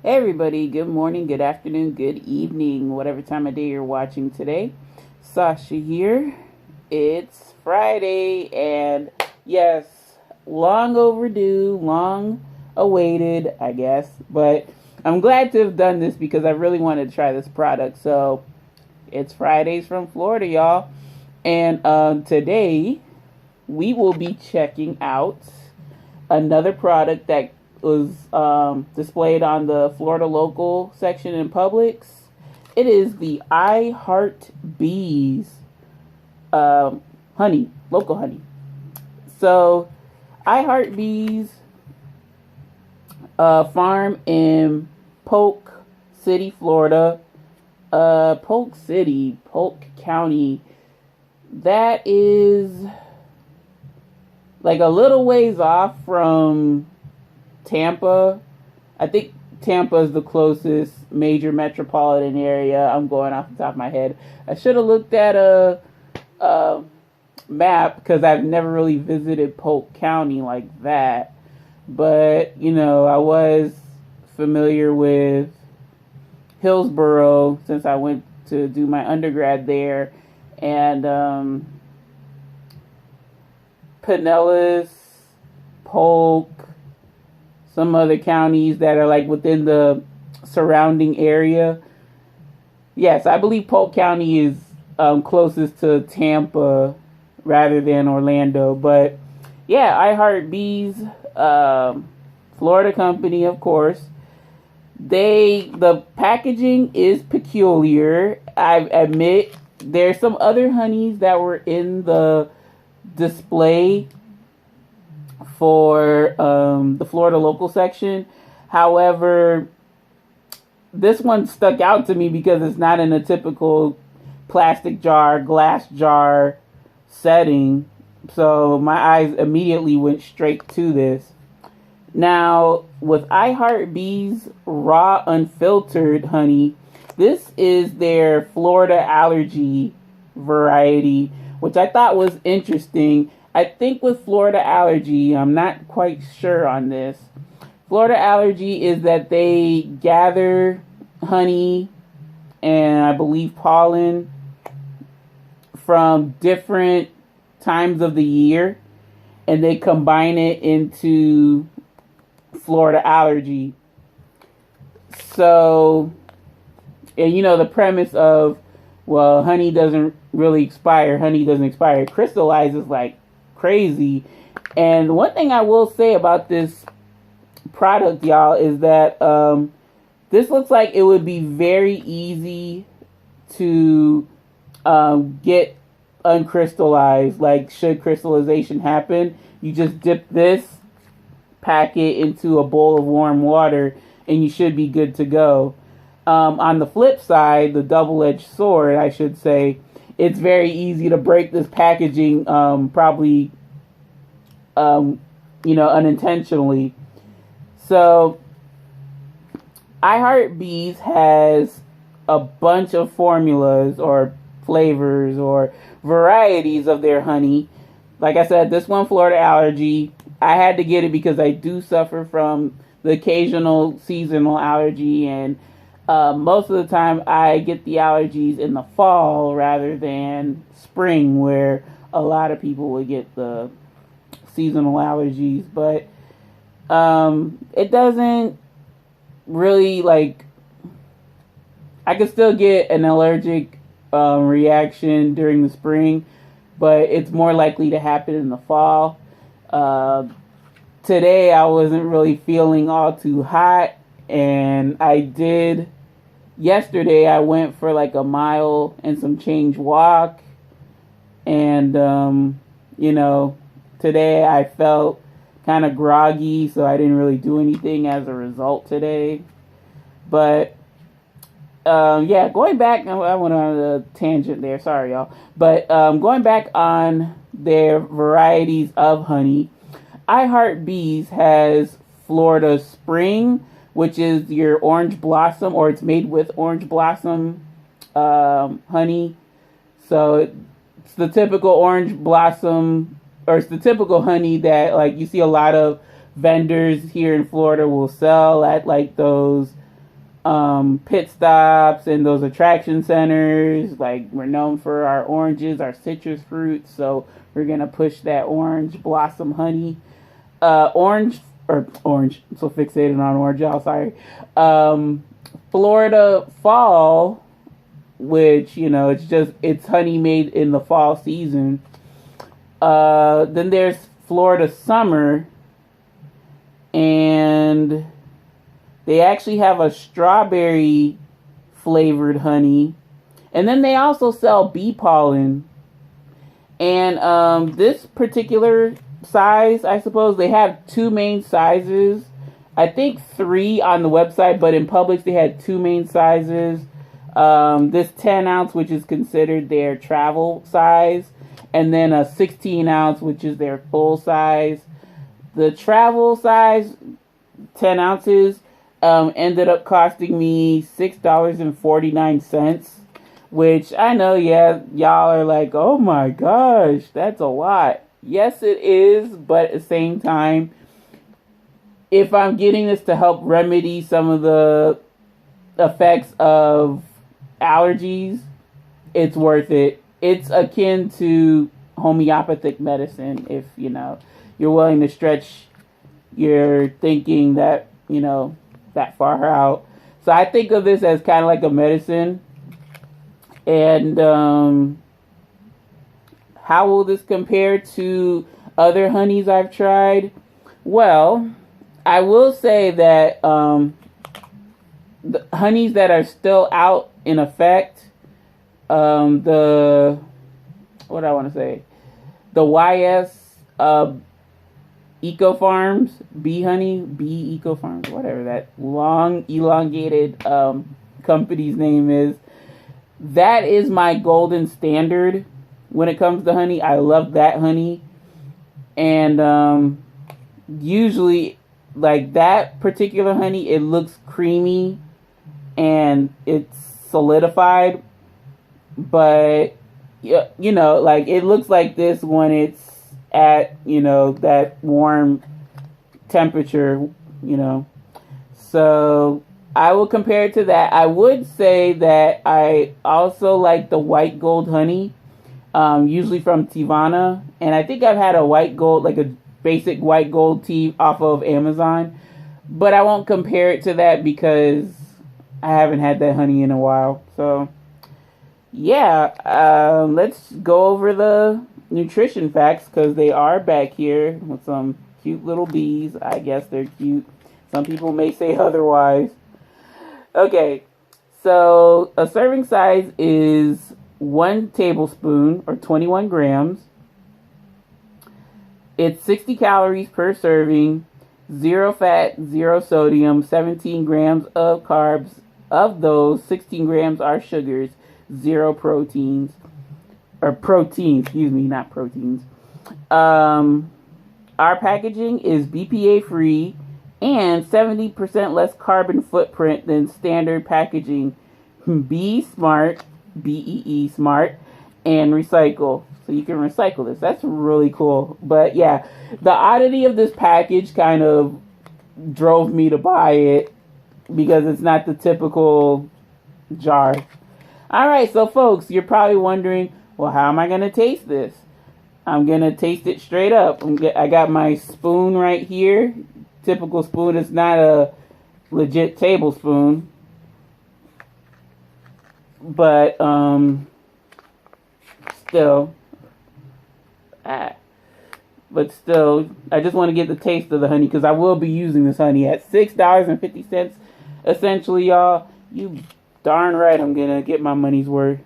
Hey everybody, good morning, good afternoon, good evening, whatever time of day you're watching today. Sasha here. It's Friday, and yes, long overdue, long awaited, I guess. But I'm glad to have done this because I really wanted to try this product. So it's Fridays from Florida, y'all. And today we will be checking out another product that was displayed on the Florida local section in Publix. It is the I Heart Bees honey, local honey. So I Heart Bees farm in Polk City, Florida. Polk County. That is like a little ways off from Tampa. I think Tampa is the closest major metropolitan area. I'm going off the top of my head. I should have looked at a map because I've never really visited Polk County like that. But, I was familiar with Hillsborough since I went to do my undergrad there. And Pinellas, Polk, some other counties that are like within the surrounding area. Yes, I believe Polk County is closest to Tampa rather than Orlando. But yeah, I Heart Bees, Florida company, of course. The packaging is peculiar. I admit there's some other honeys that were in the display for the Florida local section. However, this one stuck out to me because it's not in a typical plastic jar, glass jar setting. So my eyes immediately went straight to this. Now, with I Heart Bees Raw Unfiltered honey, this is their Florida Allergy variety, which I thought was interesting. I think with Florida Allergy, I'm not quite sure on this. Florida Allergy is that they gather honey and I believe pollen from different times of the year and they combine it into Florida Allergy. So, and the premise of, well, honey doesn't really expire. Honey doesn't expire. It crystallizes like crazy. And one thing I will say about this product, y'all, is that this looks like it would be very easy to get uncrystallized. Like, should crystallization happen, you just dip this packet into a bowl of warm water and you should be good to go. On the flip side, the double-edged sword, I should say, it's very easy to break this packaging, probably, unintentionally. So, I Heart Bees has a bunch of formulas or flavors or varieties of their honey. Like I said, this one, Florida Allergy, I had to get it because I do suffer from the occasional seasonal allergy, and most of the time I get the allergies in the fall rather than spring, where a lot of people would get the seasonal allergies. But it doesn't really, like, I could still get an allergic reaction during the spring, but it's more likely to happen in the fall. Today I wasn't really feeling all too hot, and yesterday I went for like a mile and some change walk, and today I felt kind of groggy, so I didn't really do anything as a result today. But going back, I went on a tangent there, sorry y'all, but going back on their varieties of honey, I Heart Bees has Florida Spring, which is your orange blossom, or it's made with orange blossom honey. So it's the typical orange blossom, or it's the typical honey that like you see a lot of vendors here in Florida will sell at like those pit stops and those attraction centers. Like, we're known for our oranges, our citrus fruits, so we're gonna push that orange blossom honey. Orange, I'm so fixated on orange, y'all, sorry. Florida fall, which, it's honey made in the fall season. Then there's Florida summer, and they actually have a strawberry flavored honey. And then they also sell bee pollen. And this particular size, I suppose, they have two main sizes. I think 3 on the website, but in Publix they had 2 main sizes. This 10 ounce, which is considered their travel size, and then a 16 ounce, which is their full size. The travel size, 10 ounces, ended up costing me $6.49, which I know, yeah, y'all are like, oh my gosh, that's a lot. Yes, it is, but at the same time, if I'm getting this to help remedy some of the effects of allergies, it's worth it. It's akin to homeopathic medicine if, you're willing to stretch your thinking that, that far out. So I think of this as kind of like a medicine. And how will this compare to other honeys I've tried? Well, I will say that the honeys that are still out in effect, the YS Eco Farms Bee Honey, Bee Eco Farms, whatever that long elongated company's name is. That is my golden standard when it comes to honey. I love that honey. And usually, like, that particular honey, it looks creamy and it's solidified. But, like, it looks like this when it's at, that warm temperature, So I will compare it to that. I would say that I also like the white gold honey, usually from Tivana. And I think I've had a white gold, like a basic white gold tea off of Amazon. But I won't compare it to that because I haven't had that honey in a while. So, yeah, let's go over the nutrition facts because they are back here with some cute little bees. I guess they're cute. Some people may say otherwise. Okay, so a serving size is 1 tablespoon or 21 grams. It's 60 calories per serving, 0 fat, 0 sodium, 17 grams of carbs. Of those, 16 grams are sugars, 0 proteins. Or proteins, excuse me, not proteins. Our packaging is BPA free and 70% less carbon footprint than standard packaging. Be smart, BEE smart, and recycle. So you can recycle this. That's really cool. But yeah, the oddity of this package kind of drove me to buy it because it's not the typical jar. All right, so folks, you're probably wondering, well, how am I going to taste this? I'm going to taste it straight up. I got my spoon right here. Typical spoon. It's not a legit tablespoon. But, still. I just want to get the taste of the honey because I will be using this honey at $6.50. Essentially, y'all, you darn right I'm going to get my money's worth.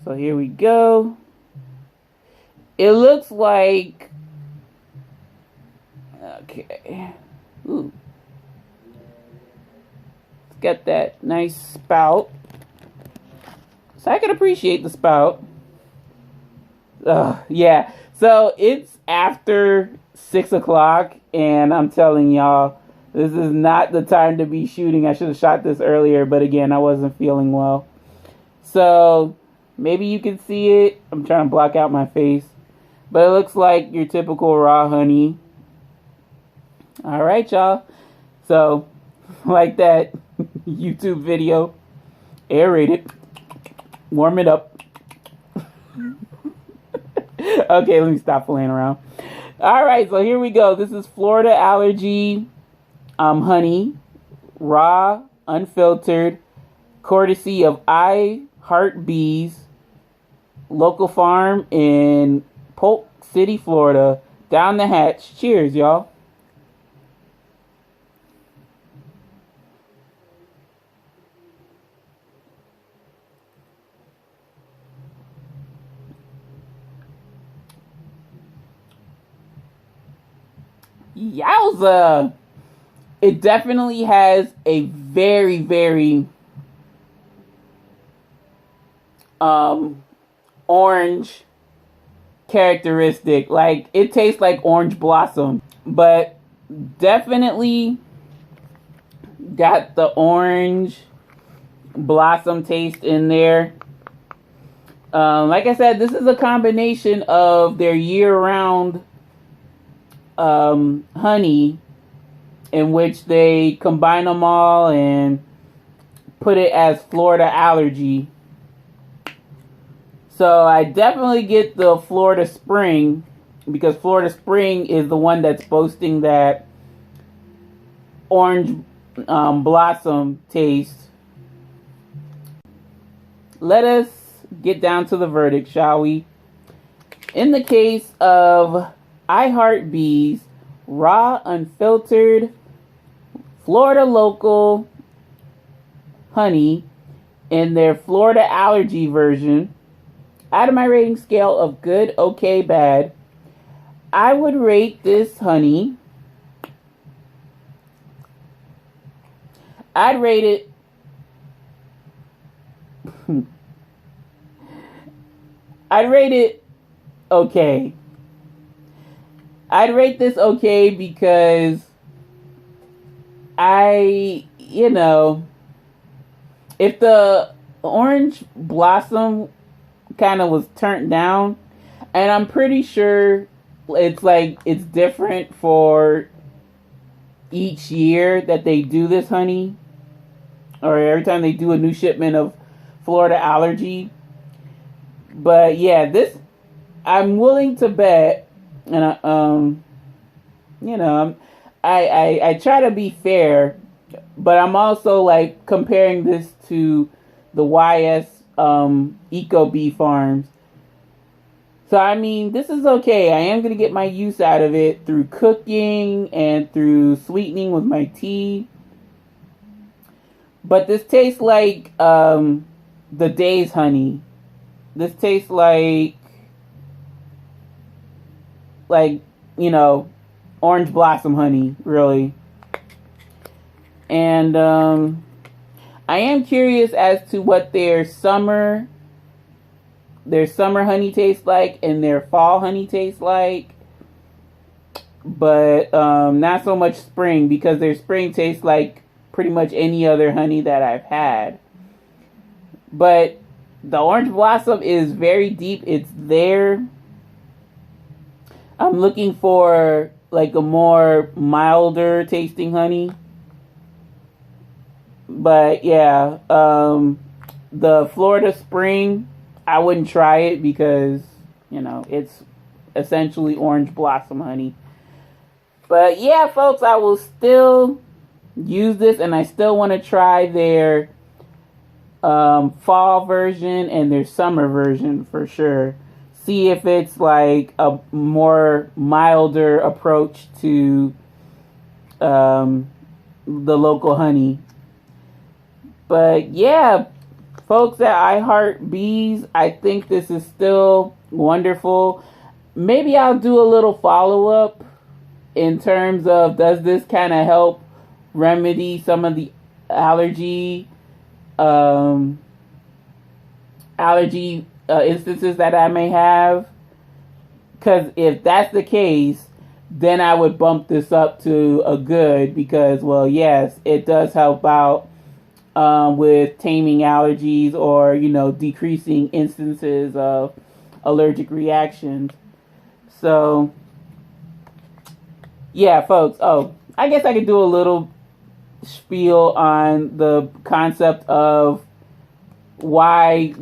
So here we go. It looks like, okay, ooh, it's got that nice spout. So I can appreciate the spout. Yeah, so it's after 6 o'clock, and I'm telling y'all, this is not the time to be shooting. I should have shot this earlier, but again, I wasn't feeling well. So maybe you can see it. I'm trying to block out my face. But it looks like your typical raw honey. Alright, y'all. So, like that. YouTube video. Aerate it. Warm it up. Okay, let me stop playing around. All right, so here we go. This is Florida Allergy honey, raw, unfiltered, courtesy of I Heart Bees, local farm in Polk City, Florida. Down the hatch. Cheers, y'all. Yowza! It definitely has a very, very orange characteristic. Like, it tastes like orange blossom, but definitely got the orange blossom taste in there. Like I said, this is a combination of their year-round honey, in which they combine them all and put it as Florida Allergy. So I definitely get the Florida Spring, because Florida Spring is the one that's boasting that orange blossom taste. Let us get down to the verdict, shall we? In the case of I Heart Bees, raw, unfiltered, Florida local honey in their Florida Allergy version, out of my rating scale of good, okay, bad, I would rate this honey, I'd rate it okay. I'd rate this okay because if the orange blossom kind of was turned down, and I'm pretty sure it's different for each year that they do this honey, or every time they do a new shipment of Florida Allergy. But yeah, this, I'm willing to bet, and I try to be fair, but I'm also like comparing this to the YS Eco Bee Farms. So I mean, this is okay. I am gonna get my use out of it through cooking and through sweetening with my tea. But this tastes like the Days honey. This tastes like orange blossom honey, really. And I am curious as to what their summer honey tastes like and their fall honey tastes like. But not so much spring, because their spring tastes like pretty much any other honey that I've had. But the orange blossom is very deep. It's there. I'm looking for like a more milder tasting honey. But yeah, the Florida Spring, I wouldn't try it because, it's essentially orange blossom honey. But yeah, folks, I will still use this, and I still want to try their fall version and their summer version for sure. See if it's like a more milder approach to the local honey. But yeah, folks at I Heart Bees, I think this is still wonderful. Maybe I'll do a little follow-up in terms of, does this kind of help remedy some of the allergy instances that I may have? Because if that's the case, then I would bump this up to a good, because, well, yes, it does help out with taming allergies, or decreasing instances of allergic reactions. So yeah, folks. Oh, I guess I could do a little spiel on the concept of why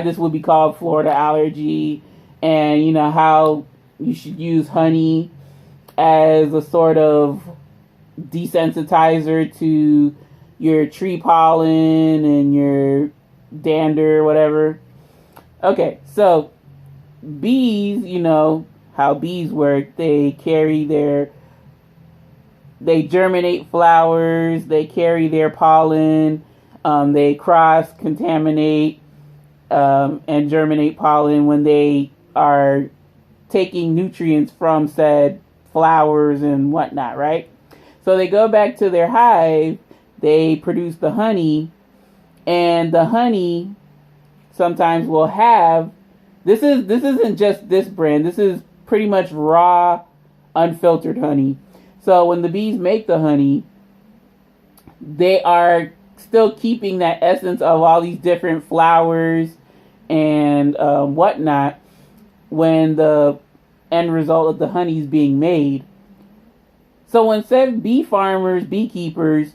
this would be called Florida Allergy, and how you should use honey as a sort of desensitizer to your tree pollen and your dander, whatever. Okay, so bees, how bees work. They germinate flowers, they carry their pollen, they cross-contaminate and germinate pollen when they are taking nutrients from said flowers and whatnot, right? So they go back to their hive, they produce the honey, and the honey sometimes will have, this isn't just this brand, this is pretty much raw, unfiltered honey. So when the bees make the honey, they are still keeping that essence of all these different flowers and whatnot when the end result of the honey is being made. So when said beekeepers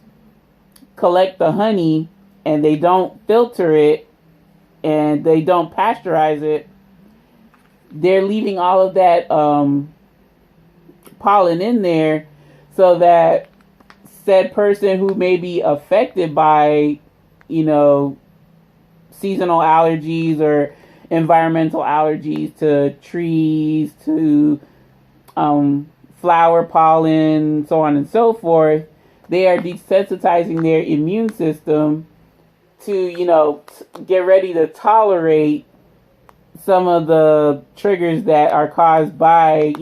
collect the honey and they don't filter it and they don't pasteurize it, they're leaving all of that pollen in there so that said person who may be affected by, seasonal allergies or environmental allergies to trees, to flower pollen, so on and so forth, they are desensitizing their immune system to, get ready to tolerate some of the triggers that are caused by,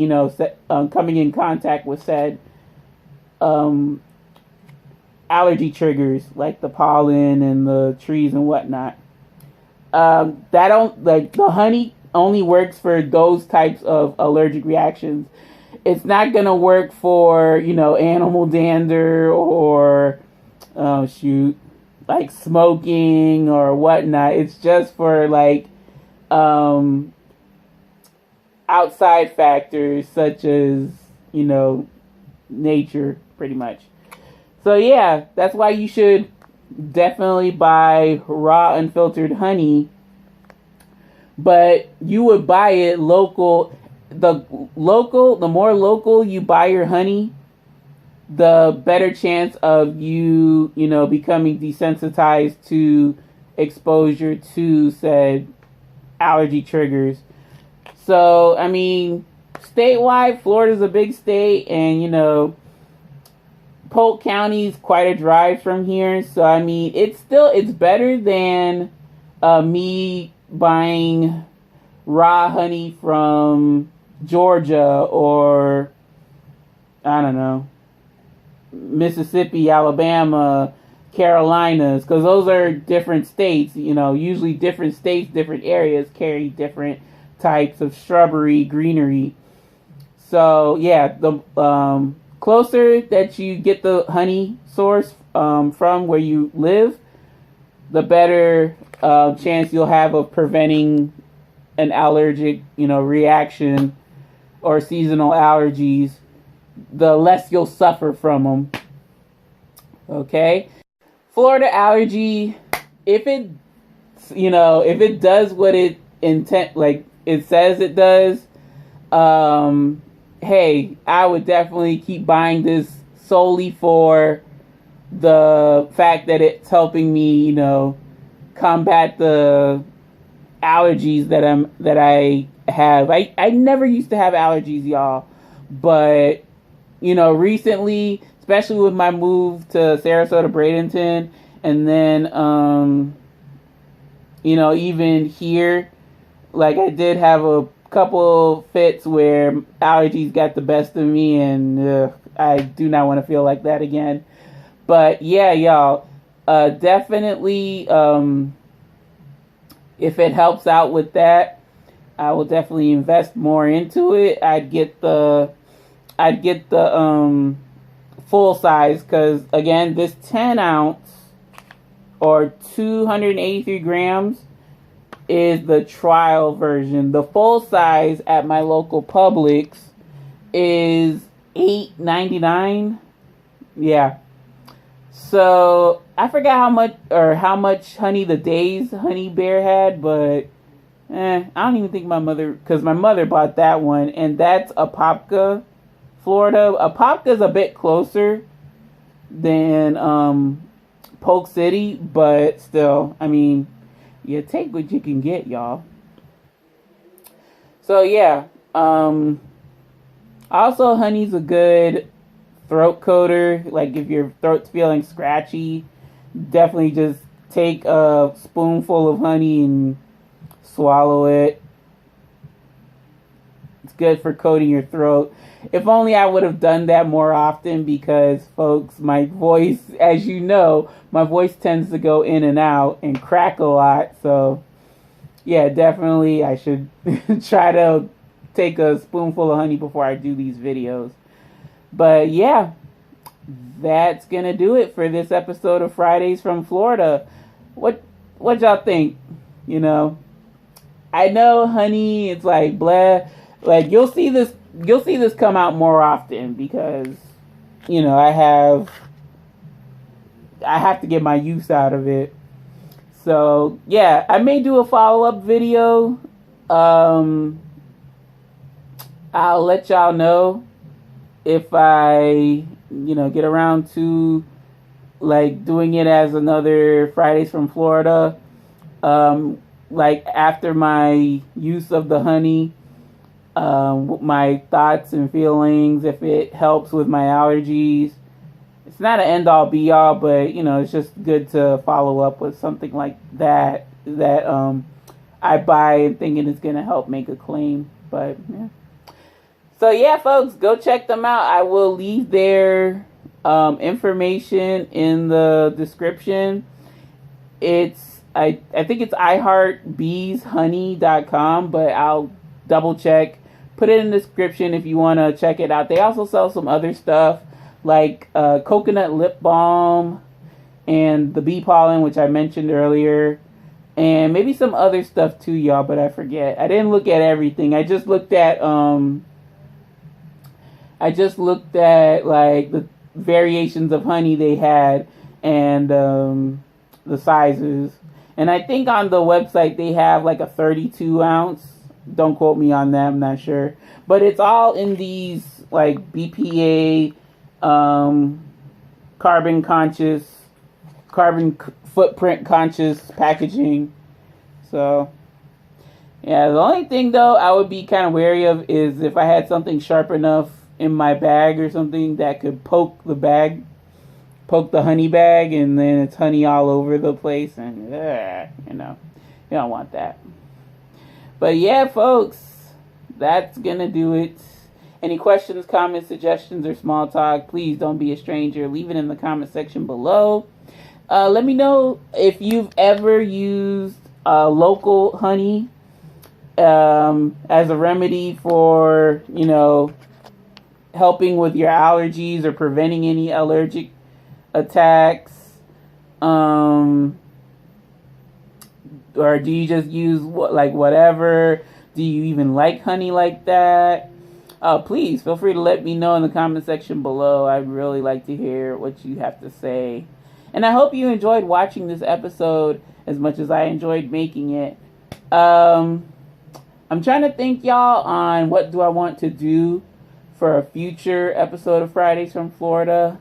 coming in contact with said allergy triggers like the pollen and the trees and whatnot. The honey only works for those types of allergic reactions. It's not gonna work for animal dander or like smoking or whatnot. It's just for like outside factors such as nature, pretty much. So yeah, that's why you should definitely buy raw unfiltered honey, but you would buy it local. The more local you buy your honey, the better chance of you becoming desensitized to exposure to said allergy triggers. So I mean, statewide, Florida's a big state, and Polk County is quite a drive from here. So I mean, it's better than me buying raw honey from Georgia or I don't know, Mississippi, Alabama, Carolinas, because those are different states. Usually different states, different areas carry different types of shrubbery, greenery. So yeah, the closer that you get the honey source from where you live, the better chance you'll have of preventing an allergic, reaction or seasonal allergies. The less you'll suffer from them. Okay, Florida Allergy, if it does what it says it does, hey, I would definitely keep buying this solely for the fact that it's helping me, combat the allergies that I have. I never used to have allergies, y'all, but recently, especially with my move to Sarasota, Bradenton, and then even here, like I did have a couple fits where allergies got the best of me, and I do not want to feel like that again. But yeah, y'all, definitely, if it helps out with that, I will definitely invest more into it. I'd get the full size, because again, this 10 ounce or 283 grams is the trial version. The full size at my local Publix is $8.99. Yeah. So I forgot how much honey the Days Honey Bear had, but I don't even think because my mother bought that one, and that's Apopka, Florida. Apopka is a bit closer than Polk City, but still, I mean, you take what you can get, y'all. So yeah, also honey's a good throat coater. Like if your throat's feeling scratchy, definitely just take a spoonful of honey and swallow it. It's good for coating your throat. If only I would have done that more often, because folks, my voice, as you know, my voice tends to go in and out and crack a lot. So yeah, definitely I should try to take a spoonful of honey before I do these videos. But yeah, that's gonna do it for this episode of Fridays from Florida. What y'all think? You know, I know honey, it's like blah. Like you'll see this come out more often, because you know I have to get my use out of it. So yeah, I may do a follow-up video. I'll let y'all know if I get around to like doing it as another Fridays from Florida. Like after my use of the honey, my thoughts and feelings, if it helps with my allergies. It's not an end all be all, but it's just good to follow up with something like that I buy and thinking it's gonna help make a claim. But yeah. So yeah, folks, go check them out. I will leave their information in the description. I think it's iHeartBeesHoney.com, but I'll double check. Put it in the description if you want to check it out. They also sell some other stuff like coconut lip balm and the bee pollen, which I mentioned earlier, and maybe some other stuff too, y'all, but I forget. I didn't look at everything. I just looked at like the variations of honey they had, and the sizes. And I think on the website they have like a 32 ounce. Don't quote me on that, I'm not sure. But it's all in these like BPA, carbon footprint conscious packaging. So yeah, the only thing though I would be kind of wary of is if I had something sharp enough in my bag or something that could poke the honey bag, and then it's honey all over the place, and you don't want that. But yeah, folks, that's gonna do it. Any questions, comments, suggestions, or small talk, please don't be a stranger. Leave it in the comment section below. Let me know if you've ever used local honey as a remedy for, helping with your allergies or preventing any allergic attacks. Or do you just use whatever? Do you even like honey like that? Please feel free to let me know in the comment section below. I'd really like to hear what you have to say. And I hope you enjoyed watching this episode as much as I enjoyed making it. I'm trying to think, y'all, on what do I want to do for a future episode of Fridays from Florida.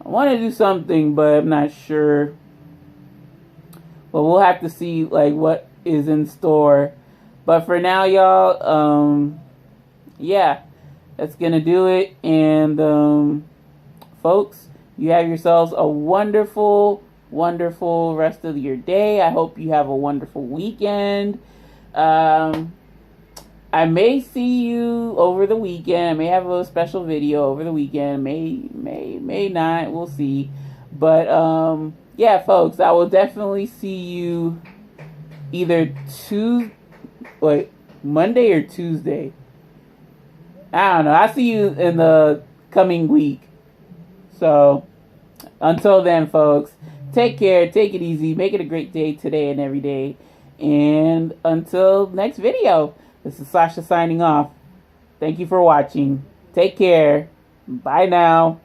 I want to do something, but I'm not sure. But we'll have to see what is in store. But for now, y'all, yeah, that's gonna do it. And folks, you have yourselves a wonderful, wonderful rest of your day. I hope you have a wonderful weekend. I may see you over the weekend. I may have a special video over the weekend. May not. We'll see. But yeah, folks, I will definitely see you either Monday or Tuesday. I don't know. I'll see you in the coming week. So until then, folks, take care, take it easy, make it a great day today and every day. And until next video, this is Sasha signing off. Thank you for watching. Take care. Bye now.